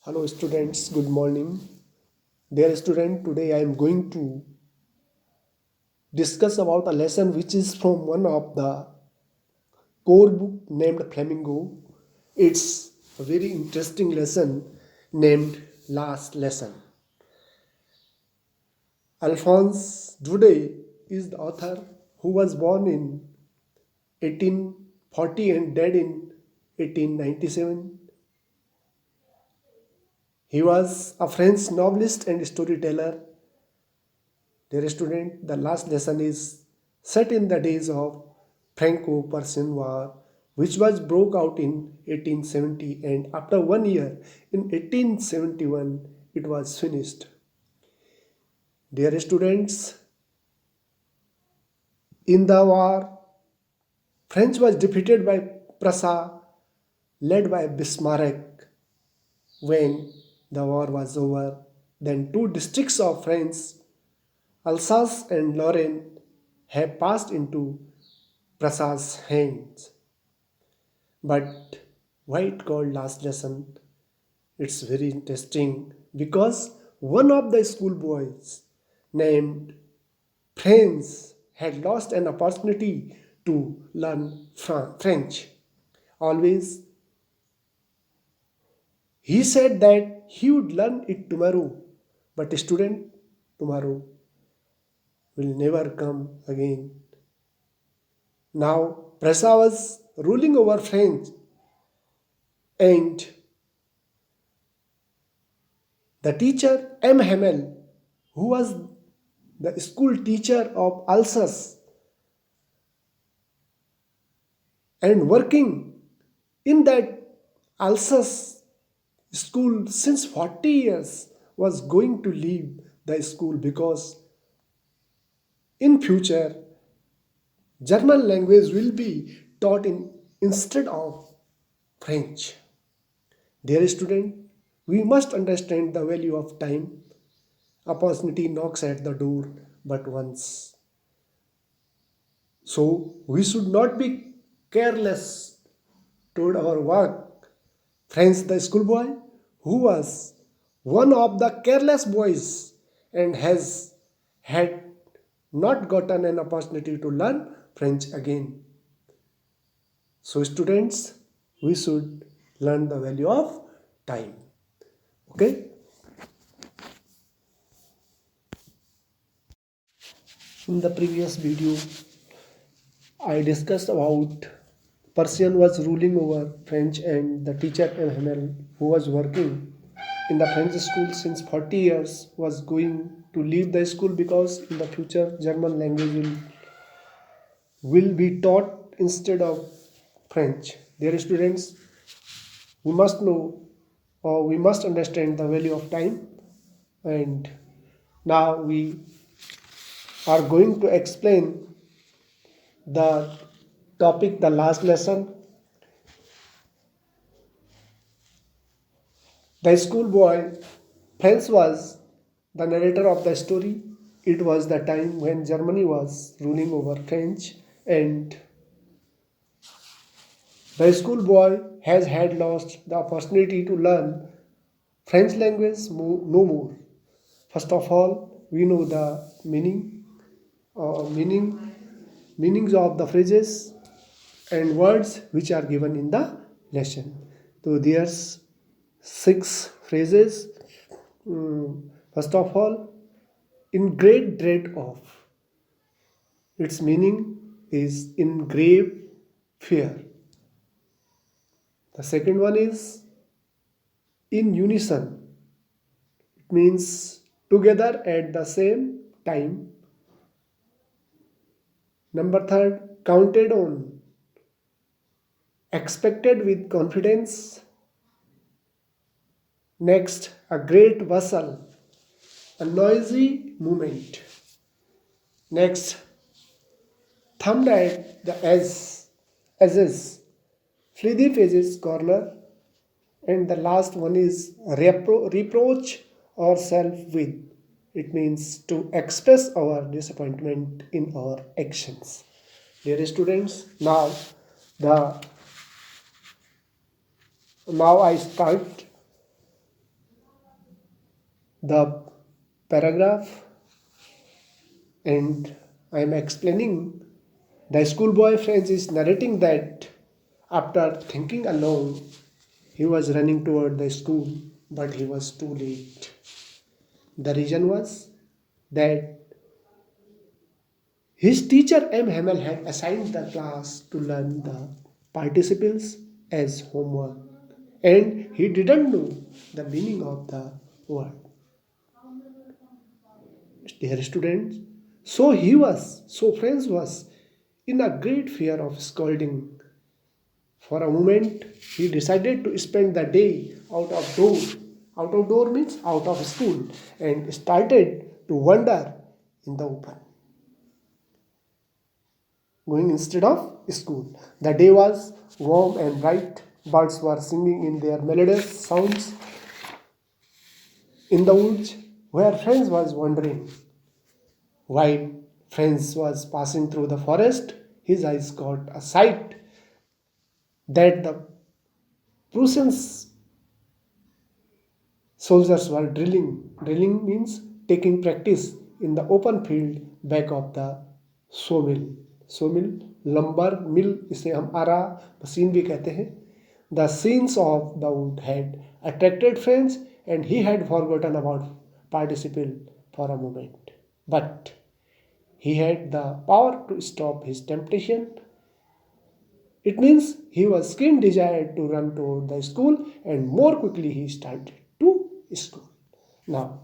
Hello students, good morning. Dear student, today I am going to discuss about a lesson which is from one of the core book named Flamingo. It's a very interesting lesson named Last Lesson. Alphonse Daudet is the author who was born in 1840 and died in 1897. He was a French novelist and storyteller. Dear student, the last lesson is set in the days of Franco-Prussian War, which was broke out in 1870, and after 1 year, in 1871, it was finished. Dear students, in the war, French was defeated by Prussia, led by Bismarck. When the war was over, then two districts of France, Alsace and Lorraine, have passed into Prussia's hands. But why it called last lesson? It's very interesting because one of the schoolboys named Franz had lost an opportunity to learn French. Always he said that he would learn it tomorrow, but student, tomorrow will never come again. Now Prussia was ruling over French, and the teacher M. Hamel, who was the school teacher of Alsace and working in that Alsace school since 40 years, was going to leave the school because in future German language will be taught in instead of French. Dear student, we must understand the value of time. Opportunity knocks at the door but once. So we should not be careless toward our work. Friends, the schoolboy who was one of the careless boys and has had not gotten an opportunity to learn French again. So students, we should learn the value of time. Okay? In the previous video, I discussed about Persian was ruling over French and the teacher M. Hamel, who was working in the French school since 40 years, was going to leave the school because in the future German language will be taught instead of French. Dear students, we must know or we must understand the value of time, and now we are going to explain the topic, the last lesson. The schoolboy Franz was the narrator of the story. It was the time when Germany was ruling over French, and the schoolboy has had lost the opportunity to learn French language no more. First of all, we know the meanings of the phrases and words which are given in the lesson. So there's 6 phrases. First of all, in great dread of. Its meaning is in grave fear. The second one is in unison. It means together at the same time. Number third, counted on. Expected with confidence. Next, a great bustle, a noisy movement. Next, thumbed at the edges, fleethy faces corner. And the last one is reproach ourselves with. It means to express our disappointment in our actions. Dear students, the now I start the paragraph and I am explaining. The schoolboy Franz is narrating that after thinking alone, he was running toward the school, but he was too late. The reason was that his teacher M. Hamel had assigned the class to learn the participles as homework, and he didn't know the meaning of the word. Dear students, so Franz was in a great fear of scolding. For a moment, he decided to spend the day out of door. Out of door means out of school, and started to wander in the open, going instead of school. The day was warm and bright. Birds were singing in their melodious sounds in the woods where Franz was wandering. While Franz was passing through the forest, his eyes caught a sight that the Prussians soldiers were drilling. Drilling means taking practice in the open field back of the sawmill. Sawmill, lumber mill, इसे हम आरा machine भी कहते हैं. The scenes of the wood had attracted Franz, and he had forgotten about participle for a moment. But he had the power to stop his temptation. It means he was keen desired to run toward the school, and more quickly he started to school. Now,